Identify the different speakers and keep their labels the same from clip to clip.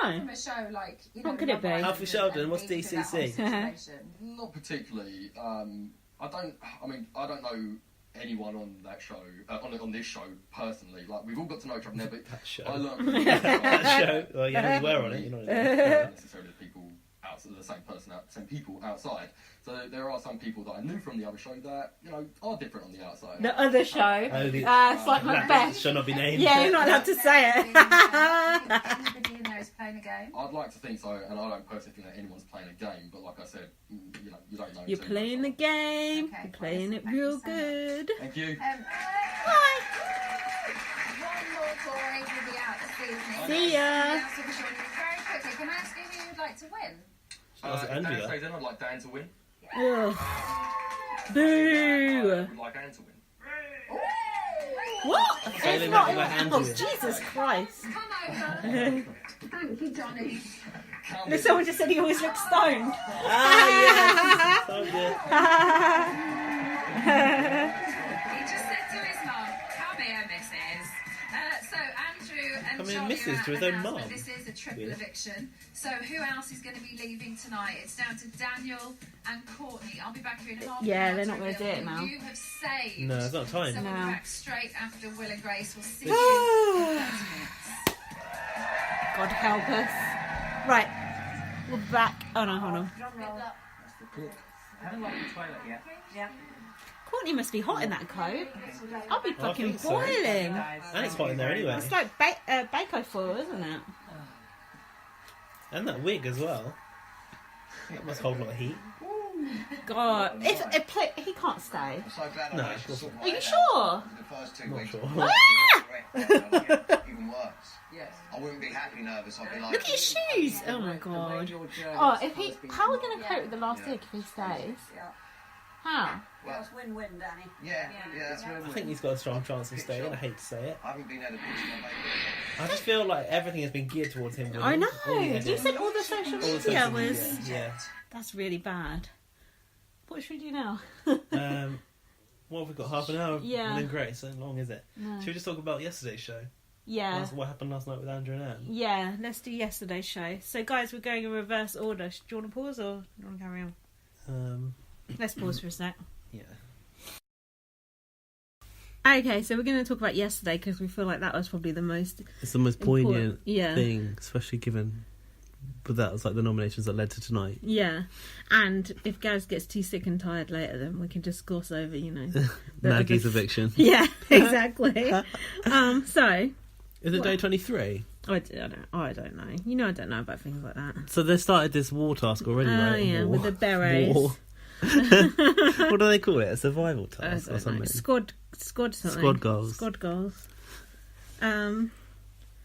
Speaker 1: From a show like, you know,
Speaker 2: what could it be?
Speaker 3: Alfie Sheldon, what's DCC?
Speaker 4: Not particularly. I don't know anyone on that show, on this show personally. Like, we've all got to know each other now, but
Speaker 3: That show.
Speaker 4: I learned
Speaker 3: That show. Well, yeah, you were on it. You're not
Speaker 4: necessarily people outside, the same people outside. So there are some people that I knew from the other show that, you know, are different on the outside.
Speaker 2: The other show. It's like Macbeth.
Speaker 3: Shall not be named.
Speaker 2: Yeah, you're not allowed to say it.
Speaker 1: Anybody in there is playing a game?
Speaker 4: I'd like to think so, and I don't personally think that anyone's playing a game, but like I said, you know, you don't know.
Speaker 2: You're playing the game.
Speaker 1: Okay,
Speaker 2: You're playing it
Speaker 1: thank you
Speaker 2: real
Speaker 1: so
Speaker 2: good.
Speaker 4: Thank you.
Speaker 2: Bye.
Speaker 1: One more Tory will be out this evening.
Speaker 2: See ya.
Speaker 1: Very quickly, can I ask you who you'd like to win?
Speaker 3: Andrew,
Speaker 4: Dan stays in, I'd like Dan to win.
Speaker 2: Ugh.
Speaker 4: I
Speaker 2: Boo.
Speaker 4: would like Anne to win.
Speaker 2: What?
Speaker 3: Say
Speaker 2: It's not.
Speaker 3: like Andrew.
Speaker 2: Oh, Jesus Christ.
Speaker 1: Come over. Thank you, Johnny.
Speaker 2: Someone just said he always looks stoned.
Speaker 3: Ah, yes. So good.
Speaker 1: He just said to his mum, "Come here, Mrs." So Andrew and
Speaker 3: Come here,
Speaker 1: Johnny
Speaker 3: Mrs.
Speaker 1: are
Speaker 3: to his own
Speaker 1: announced
Speaker 3: mum.
Speaker 1: that this is a triple
Speaker 3: Weird.
Speaker 1: eviction. So who else is going to be leaving tonight? It's down to Daniel and Courtney. I'll be back here in half
Speaker 2: Yeah,
Speaker 1: an hour
Speaker 2: they're not
Speaker 1: to
Speaker 2: gonna do
Speaker 1: reveal
Speaker 2: it now.
Speaker 1: who You have saved.
Speaker 3: No, it's not time.
Speaker 1: So we'll be
Speaker 2: No.
Speaker 1: back straight after Will and Grace. We'll see you in 30 minutes.
Speaker 2: God help us. Right. We're back. Oh no, hold on.
Speaker 5: I haven't locked the toilet yet.
Speaker 1: Yeah.
Speaker 2: Courtney must be hot in that coat. I'll be
Speaker 3: I
Speaker 2: fucking
Speaker 3: think so.
Speaker 2: boiling.
Speaker 3: And it's hot in there anyway.
Speaker 2: It's like bacon foil, isn't it?
Speaker 3: And that wig as well. That must hold a lot of heat.
Speaker 2: God, he can't stay.
Speaker 6: So glad
Speaker 3: No,
Speaker 6: I
Speaker 3: of course not.
Speaker 2: Are you sure?
Speaker 6: The first 2
Speaker 3: Not
Speaker 6: weeks.
Speaker 3: sure.
Speaker 6: Even worse.
Speaker 5: Yes.
Speaker 6: I wouldn't be happy nervous. I'd be like,
Speaker 2: Look at his shoes. Oh my god. Oh, how are we going to cope with the last week if he stays? How?
Speaker 6: well,
Speaker 7: It's win-win, Danny.
Speaker 6: yeah.
Speaker 3: I think he's got a strong chance of staying. I hate to say it.
Speaker 6: I haven't been able to picture my baby.
Speaker 3: I just feel like everything has been geared towards him.
Speaker 2: I know.
Speaker 3: All the
Speaker 2: You
Speaker 3: edits,
Speaker 2: said all the social
Speaker 3: all the
Speaker 2: media
Speaker 3: social
Speaker 2: was.
Speaker 3: media, Yeah.
Speaker 2: That's really bad. What should we do now?
Speaker 3: What have we got? Half an hour?
Speaker 2: Yeah.
Speaker 3: Will and Grace. So long is it?
Speaker 2: No.
Speaker 3: Should we just talk about yesterday's show?
Speaker 2: Yeah.
Speaker 3: What happened last night with Andrew and Anne?
Speaker 2: Yeah, let's do yesterday's show. So, guys, we're going in reverse order. Do you want to pause or do you want to carry on? Let's pause for a sec.
Speaker 3: Yeah.
Speaker 2: Okay, so we're going to talk about yesterday because we feel like that was probably the most
Speaker 3: It's the most poignant
Speaker 2: yeah.
Speaker 3: thing, especially given. But that was like the nominations that led to tonight.
Speaker 2: Yeah, and if Gaz gets too sick and tired later, then we can just gloss over, you know,
Speaker 3: Maggie's eviction.
Speaker 2: Yeah, exactly. So
Speaker 3: Is it day 23?
Speaker 2: I don't know. You know, I don't know about things like that.
Speaker 3: So they started this war task already, right?
Speaker 2: Yeah,
Speaker 3: War.
Speaker 2: with the berets.
Speaker 3: War. What do they call it? A survival
Speaker 2: I
Speaker 3: task or
Speaker 2: don't know.
Speaker 3: something?
Speaker 2: Squad something.
Speaker 3: Squad goals.
Speaker 2: Squad goals.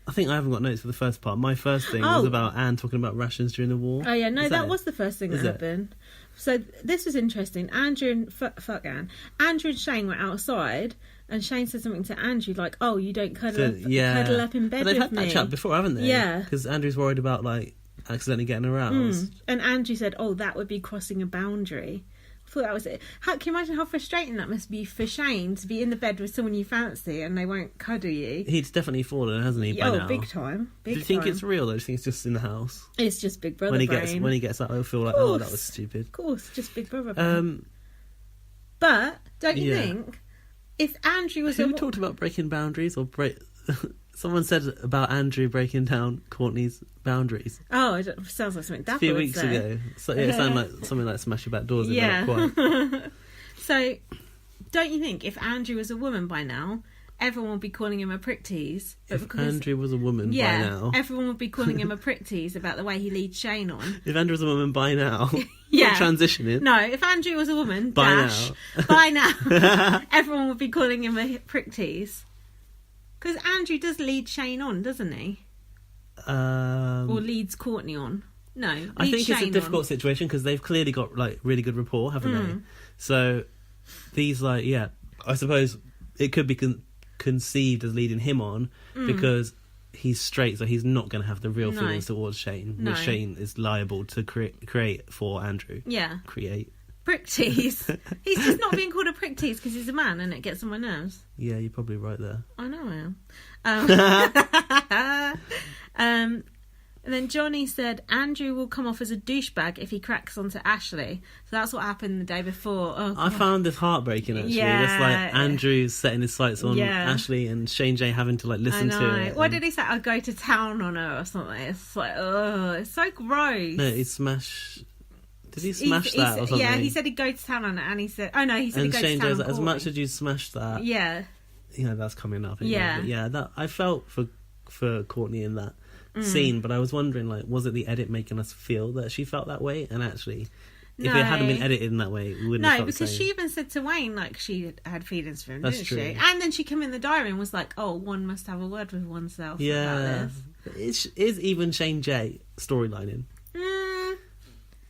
Speaker 3: I think I haven't got notes for the first part. My first thing was about Anne talking about rations during the war.
Speaker 2: Oh yeah, no,
Speaker 3: Is
Speaker 2: that
Speaker 3: it?
Speaker 2: was the first thing that
Speaker 3: Is it?
Speaker 2: happened. So this was interesting. Andrew and fuck Anne. Andrew and Shane were outside, and Shane said something to Andrew like, "Oh, you don't cuddle up in bed
Speaker 3: but they've
Speaker 2: with
Speaker 3: had
Speaker 2: me."
Speaker 3: that chat before, haven't they?
Speaker 2: Yeah.
Speaker 3: Because Andrew's worried about like accidentally getting aroused.
Speaker 2: And Andrew said, "Oh, that would be crossing a boundary." I thought that was it. Can you imagine how frustrating that must be for Shane to be in the bed with someone you fancy and they won't cuddle you?
Speaker 3: He's definitely fallen, hasn't he? By now?
Speaker 2: Big time.
Speaker 3: Do you think it's real? Or do you think it's just in the house?
Speaker 2: It's just Big Brother
Speaker 3: When he
Speaker 2: brain.
Speaker 3: gets up, he'll feel like,
Speaker 2: Of
Speaker 3: oh,
Speaker 2: course.
Speaker 3: that was stupid.
Speaker 2: Of course, just Big Brother brain. But don't you think if Andrew was
Speaker 3: Who talked about breaking boundaries or break? Someone said about Andrew breaking down Courtney's boundaries
Speaker 2: sounds like something
Speaker 3: a
Speaker 2: Dapper
Speaker 3: few
Speaker 2: would
Speaker 3: weeks
Speaker 2: say.
Speaker 3: ago. So, it sounded like something like smash your back doors.
Speaker 2: Yeah.
Speaker 3: Not quite.
Speaker 2: So, don't you think if Andrew was a woman by now, everyone would be calling him a prick tease? But
Speaker 3: If Andrew was a woman by now,
Speaker 2: everyone would be calling him a prick tease about the way he leads Shane on.
Speaker 3: if Andrew was a woman by now,
Speaker 2: Yeah.
Speaker 3: transitioning.
Speaker 2: No, if Andrew was a woman,
Speaker 3: By
Speaker 2: by now, everyone would be calling him a prick tease. Because Andrew does lead Shane on, doesn't he? Or leads Courtney on. No,
Speaker 3: I think it's a
Speaker 2: Shane
Speaker 3: difficult
Speaker 2: on.
Speaker 3: situation because they've clearly got like really good rapport, haven't they? So these I suppose it could be conceived as leading him on because he's straight, so he's not going to have the real feelings towards Shane.
Speaker 2: No.
Speaker 3: Which Shane is liable to create for Andrew.
Speaker 2: Yeah.
Speaker 3: Create.
Speaker 2: Prick tease. He's just not being called a prick tease because he's a man and it gets on my nerves.
Speaker 3: Yeah, you're probably right there.
Speaker 2: I know I am. And then Johnny said Andrew will come off as a douchebag if he cracks onto Ashley. So that's what happened the day before. Oh,
Speaker 3: I found this heartbreaking, actually.
Speaker 2: Yeah.
Speaker 3: That's like Andrew setting his sights on Ashley and Shane J having to like listen to it.
Speaker 2: What did he say? I'll go to town on her or something. It's like, oh, it's so gross.
Speaker 3: No, he smashed... Did he smash that or something?
Speaker 2: Yeah, he said he'd go to town on it, and he said... Oh, no, he said he'd go
Speaker 3: Shane
Speaker 2: to town
Speaker 3: J's
Speaker 2: on
Speaker 3: like, as
Speaker 2: Corey.
Speaker 3: much as you smashed that...
Speaker 2: Yeah.
Speaker 3: You know, that's coming up.
Speaker 2: Yeah.
Speaker 3: But yeah, that I felt for Courtney in that scene, but I was wondering, like, was it the edit making us feel that she felt that way? And actually, if it hadn't been edited in that way, we wouldn't have felt
Speaker 2: because
Speaker 3: the same.
Speaker 2: she even said to Wayne, like, she had feelings for him,
Speaker 3: That's
Speaker 2: didn't
Speaker 3: true.
Speaker 2: she? And then she came in the diary and was like, oh, one must have a word with oneself about this.
Speaker 3: Is even Shane J storylining?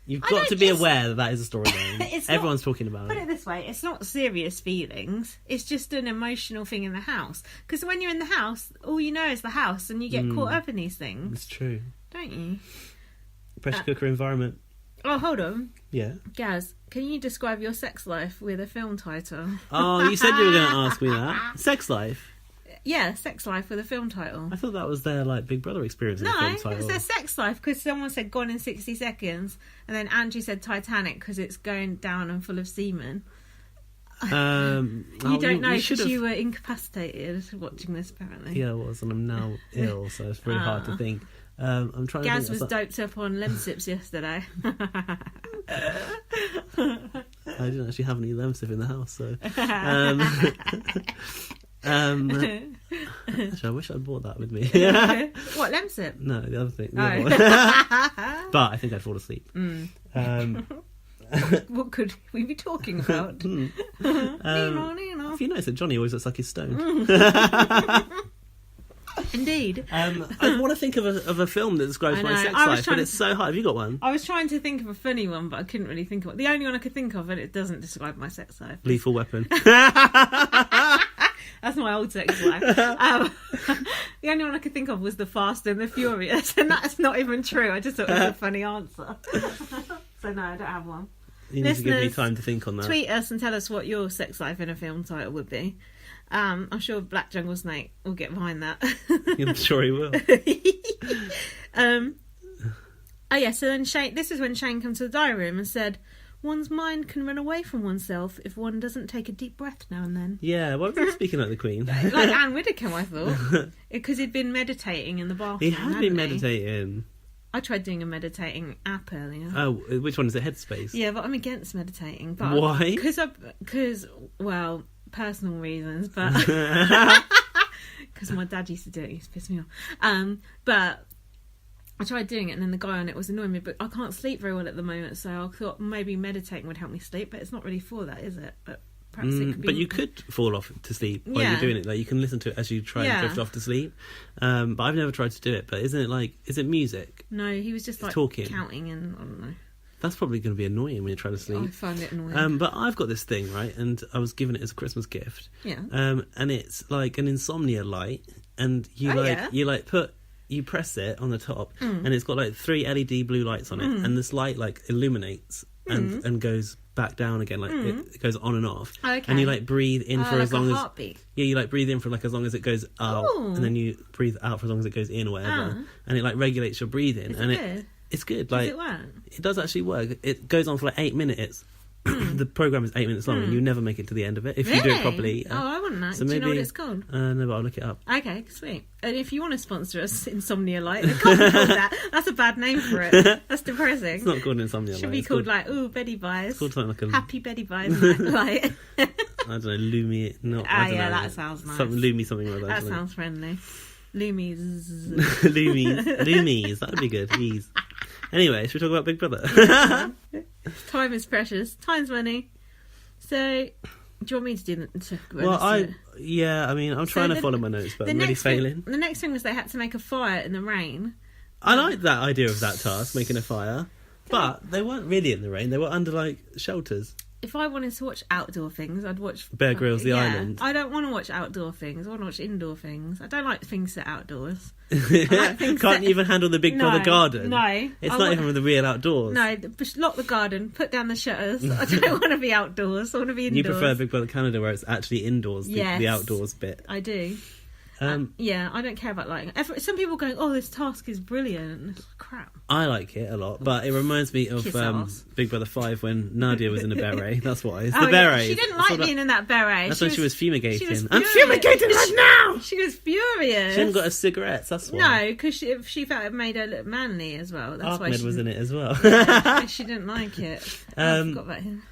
Speaker 3: You've
Speaker 2: I
Speaker 3: got
Speaker 2: don't
Speaker 3: to be
Speaker 2: just-
Speaker 3: aware that is a storyline.
Speaker 2: It's not-
Speaker 3: Everyone's talking about
Speaker 2: Put
Speaker 3: it.
Speaker 2: it this way, it's not serious feelings. It's just an emotional thing in the house. Because when you're in the house, all you know is the house, and you get caught up in these things,
Speaker 3: It's true.
Speaker 2: don't you?
Speaker 3: Pressure cooker environment.
Speaker 2: Oh, hold on.
Speaker 3: Yeah.
Speaker 2: Gaz, can you describe your sex life with a film title?
Speaker 3: Oh, you said you were going to ask me that. Sex life.
Speaker 2: Yeah, sex life with a film title.
Speaker 3: I thought that was their like Big Brother experience. in
Speaker 2: No,
Speaker 3: the film
Speaker 2: it's
Speaker 3: title.
Speaker 2: their sex life because someone said Gone in 60 Seconds, and then Andrew said Titanic because it's going down and full of semen. You don't know because you were incapacitated watching this, apparently.
Speaker 3: Yeah, I was, and I'm now ill, so it's very hard to think. I'm trying
Speaker 2: Gaz
Speaker 3: to
Speaker 2: was
Speaker 3: think.
Speaker 2: doped up on Lemsips yesterday.
Speaker 3: I didn't actually have any Lemsip in the house, so. Actually, I wish I'd brought that with me.
Speaker 2: What, Lemsip?
Speaker 3: No, the other thing. The
Speaker 2: Oh.
Speaker 3: other one. But I think I'd fall asleep.
Speaker 2: What could we be talking about? Nino.
Speaker 3: If you notice that Johnny always looks like he's stoned.
Speaker 2: Indeed.
Speaker 3: I want to think of a film that describes
Speaker 2: I
Speaker 3: my
Speaker 2: know.
Speaker 3: sex
Speaker 2: I was
Speaker 3: life,
Speaker 2: trying
Speaker 3: but
Speaker 2: to-
Speaker 3: it's so hard. Have you got one?
Speaker 2: I was trying to think of a funny one, but I couldn't really think of it. The only one I could think of, and it doesn't describe my sex life.
Speaker 3: Lethal Weapon.
Speaker 2: That's my old sex life. The only one I could think of was The Fast and the Furious, and that's not even true. I just thought it was a funny answer. So no, I don't have one.
Speaker 3: You need to give me
Speaker 2: Listeners,
Speaker 3: time to think on that.
Speaker 2: Tweet us and tell us what your sex life in a film title would be. I'm sure Black Jungle Snake will get behind that.
Speaker 3: I'm sure he will.
Speaker 2: Oh yeah, so then Shane, this is when Shane comes to the diary room and said, one's mind can run away from oneself if one doesn't take a deep breath now and then.
Speaker 3: Yeah, well, I'm speaking like the Queen.
Speaker 2: Like Anne Widdecombe, I thought. Because he'd been meditating in the bathroom.
Speaker 3: He had been
Speaker 2: hadn't he?
Speaker 3: meditating.
Speaker 2: I tried doing a meditating app earlier.
Speaker 3: Oh, which one is it? Headspace?
Speaker 2: Yeah, but I'm against meditating. But
Speaker 3: Why?
Speaker 2: Because, well, personal reasons, but... Because my dad used to do it, it used to piss me off. But I tried doing it, and then the guy on it was annoying me, but I can't sleep very well at the moment, so I thought maybe meditating would help me sleep, but it's not really for that, is it? But perhaps it could be...
Speaker 3: But you could fall off to sleep while
Speaker 2: Yeah.
Speaker 3: you're doing it. Like, you can listen to it as you try and drift off to sleep. But I've never tried to do it. But isn't it like... Is it music?
Speaker 2: No, he was just like
Speaker 3: talking.
Speaker 2: counting and I don't know.
Speaker 3: That's probably going to be annoying when you're trying to sleep.
Speaker 2: I find it annoying.
Speaker 3: But I've got this thing, right? And I was given it as a Christmas gift.
Speaker 2: Yeah.
Speaker 3: And it's like an insomnia light. And you you press it on the top, and it's got like 3 LED blue lights on it, and this light like illuminates and goes back down again, like it goes on and off.
Speaker 2: Okay.
Speaker 3: And you like breathe in for
Speaker 2: like
Speaker 3: as long
Speaker 2: a
Speaker 3: as
Speaker 2: heartbeat.
Speaker 3: you like breathe in for like as long as it goes out,
Speaker 2: Ooh.
Speaker 3: and then you breathe out for as long as it goes in or whatever, and it like regulates your breathing.
Speaker 2: Is
Speaker 3: and
Speaker 2: it good?
Speaker 3: it's good.
Speaker 2: Does
Speaker 3: Like
Speaker 2: it work?
Speaker 3: it does actually work. It goes on for like 8 minutes. The program is 8 minutes long, and you never make it to the end of it if you do it properly.
Speaker 2: Oh, I want that.
Speaker 3: so
Speaker 2: Do you know what
Speaker 3: maybe-
Speaker 2: it's called?
Speaker 3: No, but I'll look it up.
Speaker 2: Okay, sweet. And if you want to sponsor us, Insomnia Light, it can't be called that. That's a bad name for it. That's depressing.
Speaker 3: It's not called Insomnia
Speaker 2: Should
Speaker 3: Light.
Speaker 2: be
Speaker 3: It's
Speaker 2: called like, ooh, Betty Buys.
Speaker 3: It's called something like a
Speaker 2: Happy Betty Buys Light.
Speaker 3: I don't know, Lumi. No, I don't
Speaker 2: yeah,
Speaker 3: know.
Speaker 2: that sounds nice.
Speaker 3: Something Lumi, something like that.
Speaker 2: That
Speaker 3: isn't
Speaker 2: sounds friendly. Loomies.
Speaker 3: it? Loomies. That would be good. Ease. Anyway, should we talk about Big Brother?
Speaker 2: Time is precious. Time's money. So, do you want me to do the...
Speaker 3: Well, I mean, I'm trying to
Speaker 2: the-
Speaker 3: follow my notes, but
Speaker 2: the
Speaker 3: I'm really
Speaker 2: next thing-
Speaker 3: failing.
Speaker 2: The next thing was they had to make a fire in the rain.
Speaker 3: I like that idea of that task, making a fire, but they weren't really in the rain. They were under like shelters.
Speaker 2: If I wanted to watch outdoor things, I'd watch...
Speaker 3: Bear Grylls, The Island.
Speaker 2: I don't want to watch outdoor things. I want to watch indoor things. I don't like things that are outdoors. like things
Speaker 3: Can't
Speaker 2: that-
Speaker 3: even handle the Big Brother garden.
Speaker 2: No.
Speaker 3: It's not even the real outdoors.
Speaker 2: No, just lock the garden, put down the shutters. I don't want to be outdoors. I want to be indoors.
Speaker 3: You prefer Big Brother Canada where it's actually indoors, the
Speaker 2: Yes.
Speaker 3: outdoors bit.
Speaker 2: I do. Yeah, I don't care about lighting. Some people going, "Oh, this task is brilliant." It's crap.
Speaker 3: I like it a lot, but it reminds me of
Speaker 2: Kiss ass.
Speaker 3: Big Brother 5 when Nadia was in a beret. That's why. It's the
Speaker 2: Oh, yeah.
Speaker 3: beret.
Speaker 2: She didn't
Speaker 3: That's
Speaker 2: like
Speaker 3: what
Speaker 2: being in that beret.
Speaker 3: That's when she was fumigating.
Speaker 2: she was
Speaker 3: I'm
Speaker 2: furious.
Speaker 3: fumigating right now!
Speaker 2: She was furious.
Speaker 3: She hadn't got her cigarettes, that's why.
Speaker 2: No, because she felt it made her look manly as well. That's why
Speaker 3: Ahmed
Speaker 2: she
Speaker 3: was in it as well.
Speaker 2: she didn't like it. I forgot about him.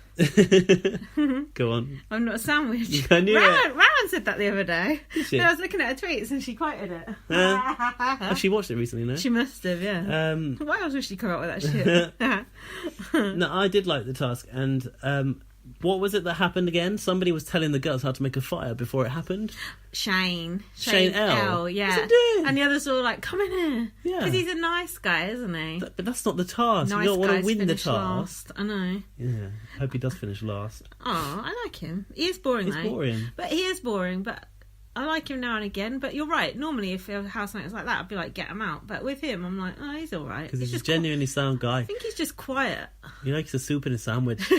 Speaker 3: Go on.
Speaker 2: I'm not a sandwich.
Speaker 3: I knew it.
Speaker 2: Rowan said that the other day.
Speaker 3: she?
Speaker 2: I was looking at her tweets and she quoted it.
Speaker 3: Has she watched it recently, no?
Speaker 2: She must have, yeah. Why else would she come up with that shit?
Speaker 3: No, I did like the task, and what was it that happened again? Somebody was telling the girls how to make a fire before it happened.
Speaker 2: Shane
Speaker 3: L.
Speaker 2: yeah.
Speaker 3: What's he doing?
Speaker 2: And the others were all like, "Come in here,"
Speaker 3: Yeah.
Speaker 2: because he's a nice guy, isn't he?
Speaker 3: But that's not the task.
Speaker 2: Nice
Speaker 3: you don't want to
Speaker 2: guys
Speaker 3: win the
Speaker 2: finish
Speaker 3: task.
Speaker 2: last. I know.
Speaker 3: Yeah, hope he does finish last.
Speaker 2: Oh, I like him. He is boring
Speaker 3: He's
Speaker 2: though.
Speaker 3: boring.
Speaker 2: But he is boring. But I like him now and again. But you're right. Normally, if a housemate was like that, I'd be like, get him out. But with him, I'm like, oh, he's all right.
Speaker 3: Because he's a
Speaker 2: just
Speaker 3: genuinely sound guy.
Speaker 2: I think he's just quiet.
Speaker 3: He likes a soup in a sandwich.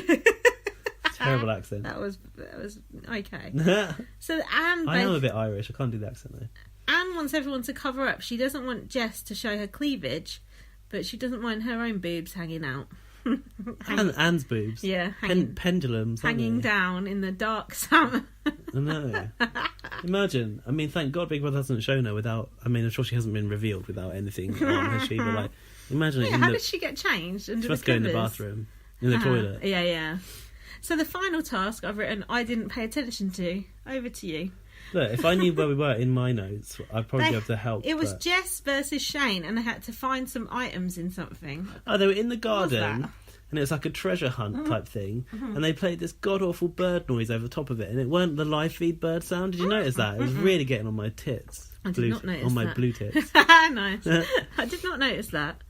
Speaker 3: Terrible accent.
Speaker 2: That was okay.
Speaker 3: I
Speaker 2: So Anne,
Speaker 3: am a bit Irish. I can't do the accent though.
Speaker 2: Anne wants everyone to cover up. She doesn't want Jess to show her cleavage, but she doesn't mind her own boobs hanging out.
Speaker 3: And Anne's boobs.
Speaker 2: Yeah,
Speaker 3: Pendulums. aren't
Speaker 2: hanging
Speaker 3: they?
Speaker 2: down in the dark summer.
Speaker 3: I know. Imagine. I mean, thank God Big Brother hasn't shown her without. I mean, I'm sure she hasn't been revealed without anything on, has she? But like, imagine it
Speaker 2: Yeah,
Speaker 3: in
Speaker 2: how
Speaker 3: the.
Speaker 2: did she get changed?
Speaker 3: She must go in the bathroom, in the toilet.
Speaker 2: Yeah. So the final task I've written, I didn't pay attention to. Over to you.
Speaker 3: Look, if I knew where we were in my notes, I'd probably be able to help.
Speaker 2: It was
Speaker 3: but-
Speaker 2: Jess versus Shane, and they had to find some items in something.
Speaker 3: Oh, they were in the
Speaker 2: What was
Speaker 3: garden,
Speaker 2: that?
Speaker 3: and it was like a treasure hunt type thing, and they played this god awful bird noise over the top of it, and it weren't the live feed bird sound. Did you notice that? It was really getting on my tits.
Speaker 2: I did not notice
Speaker 3: on my
Speaker 2: that.
Speaker 3: blue tits.
Speaker 2: Nice. I did not notice that.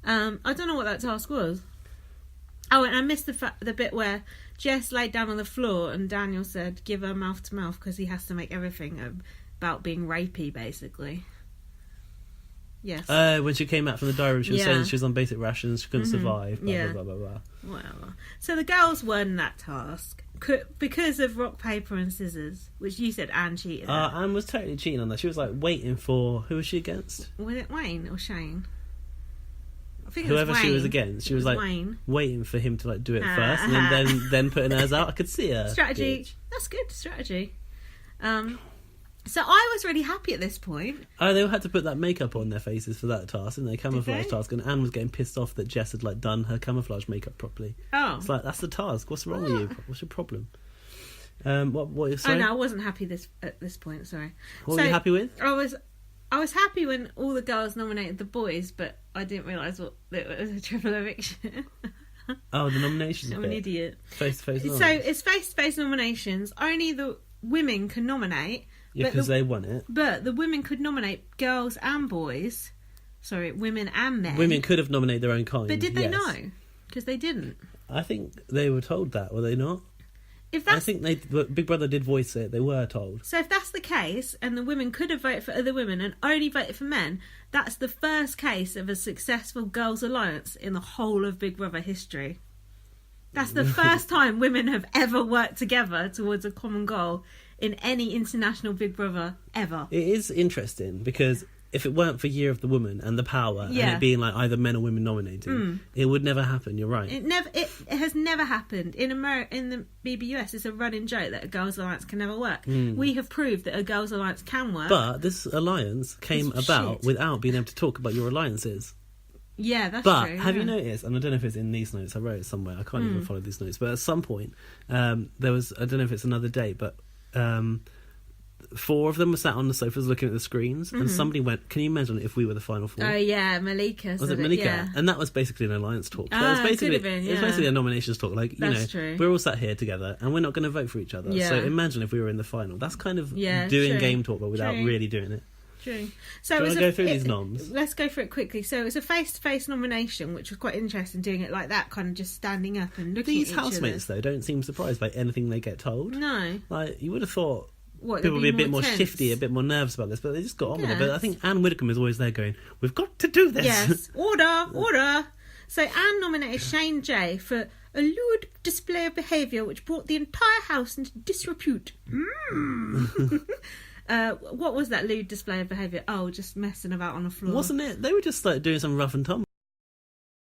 Speaker 2: I don't know what that task was. Oh, and I missed the bit where Jess laid down on the floor and Daniel said, "Give her mouth to mouth," because he has to make everything about being rapey, basically. Yes.
Speaker 3: When she came out from the diary room, she was
Speaker 2: Yeah.
Speaker 3: saying she was on basic rations, she couldn't survive. Blah,
Speaker 2: Yeah.
Speaker 3: blah, blah, blah, blah.
Speaker 2: Whatever. So the girls won that task because of rock, paper, and scissors, which you said Anne cheated at.
Speaker 3: Anne was totally cheating on that. She was like waiting for who was she against?
Speaker 2: Was it Wayne or Shane? I think
Speaker 3: Whoever
Speaker 2: it was
Speaker 3: she
Speaker 2: Wayne.
Speaker 3: was against. She was like
Speaker 2: Wayne.
Speaker 3: waiting for him to like do it first, and then putting hers out. I could see her.
Speaker 2: Strategy.
Speaker 3: Bitch.
Speaker 2: That's good strategy. So I was really happy at this point.
Speaker 3: Oh, they all had to put that makeup on their faces for that task, and they camouflage
Speaker 2: they?
Speaker 3: task. And Anne was getting pissed off that Jess had like done her camouflage makeup properly.
Speaker 2: Oh.
Speaker 3: It's like, that's the task. What's wrong with you? What's your problem? What?
Speaker 2: Oh
Speaker 3: Sorry?
Speaker 2: no, I wasn't happy at this point. Sorry.
Speaker 3: What were you happy with?
Speaker 2: I was happy when all the girls nominated the boys, but I didn't realise it was a triple eviction.
Speaker 3: Oh, the nominations.
Speaker 2: I'm an idiot.
Speaker 3: Face to face.
Speaker 2: So it's face-to-face nominations. Only the women can nominate.
Speaker 3: Yeah,
Speaker 2: but
Speaker 3: because they won it.
Speaker 2: But the women could nominate girls and boys. Sorry, women and men.
Speaker 3: Women could have nominated their own kind.
Speaker 2: But did they
Speaker 3: yes.
Speaker 2: know? Because they didn't.
Speaker 3: I think they were told that, were they not?
Speaker 2: If
Speaker 3: I
Speaker 2: that's
Speaker 3: think Big Brother did voice it. They were told.
Speaker 2: So if that's the case, and the women could have voted for other women and only voted for men, that's the first case of a successful girls' alliance in the whole of Big Brother history. That's the first time women have ever worked together towards a common goal in any international Big Brother ever.
Speaker 3: It is interesting because if it weren't for Year of the Woman and the power and
Speaker 2: Yeah.
Speaker 3: it being like either men or women nominating, it would never happen. You're right.
Speaker 2: It has never happened in the BBUS. It's a running joke that a girls' alliance can never work. We have proved that a girls' alliance can work.
Speaker 3: But this alliance came
Speaker 2: It's
Speaker 3: about
Speaker 2: shit.
Speaker 3: without being able to talk about your alliances.
Speaker 2: yeah, that's
Speaker 3: But
Speaker 2: true.
Speaker 3: have you
Speaker 2: yeah.
Speaker 3: noticed, and I don't know if it's in these notes, I wrote it somewhere, I can't even follow these notes, but at some point, there was, I don't know if it's another day, but 4 of them were sat on the sofas looking at the screens, and somebody went, can you imagine if we were the final 4?
Speaker 2: Oh yeah, Malika.
Speaker 3: Was
Speaker 2: said
Speaker 3: it Malika?
Speaker 2: Yeah.
Speaker 3: And that was basically an alliance talk. So
Speaker 2: Ah,
Speaker 3: that was basically,
Speaker 2: could have been,
Speaker 3: it was
Speaker 2: yeah.
Speaker 3: basically a nominations talk. Like,
Speaker 2: That's true.
Speaker 3: we're all sat here together and we're not going to vote for each other.
Speaker 2: Yeah.
Speaker 3: So imagine if we were in the final. That's kind of
Speaker 2: Yeah,
Speaker 3: doing
Speaker 2: true.
Speaker 3: game talk, but without
Speaker 2: True.
Speaker 3: really doing it.
Speaker 2: True. So
Speaker 3: Do you
Speaker 2: it was
Speaker 3: wanna go through these noms?
Speaker 2: Let's go through it quickly. So it was a face-to-face nomination, which was quite interesting, doing it like that, kind of just standing up and looking
Speaker 3: These
Speaker 2: at each
Speaker 3: housemates, though, don't seem surprised by anything they get told.
Speaker 2: other. No.
Speaker 3: Like, you would have thought
Speaker 2: What,
Speaker 3: people would be
Speaker 2: they'd
Speaker 3: a bit more
Speaker 2: tense?
Speaker 3: shifty, a bit more nervous about this, but they just got on with it. But
Speaker 2: Yes.
Speaker 3: I think Anne Widdecombe is always there going, we've got to do this.
Speaker 2: Yes. Order. So Anne nominated Shane J for a lewd display of behaviour which brought the entire house into disrepute. What was that lewd display of behaviour? Oh, just messing about on the floor.
Speaker 3: Wasn't it? They were just like doing some rough and tumble.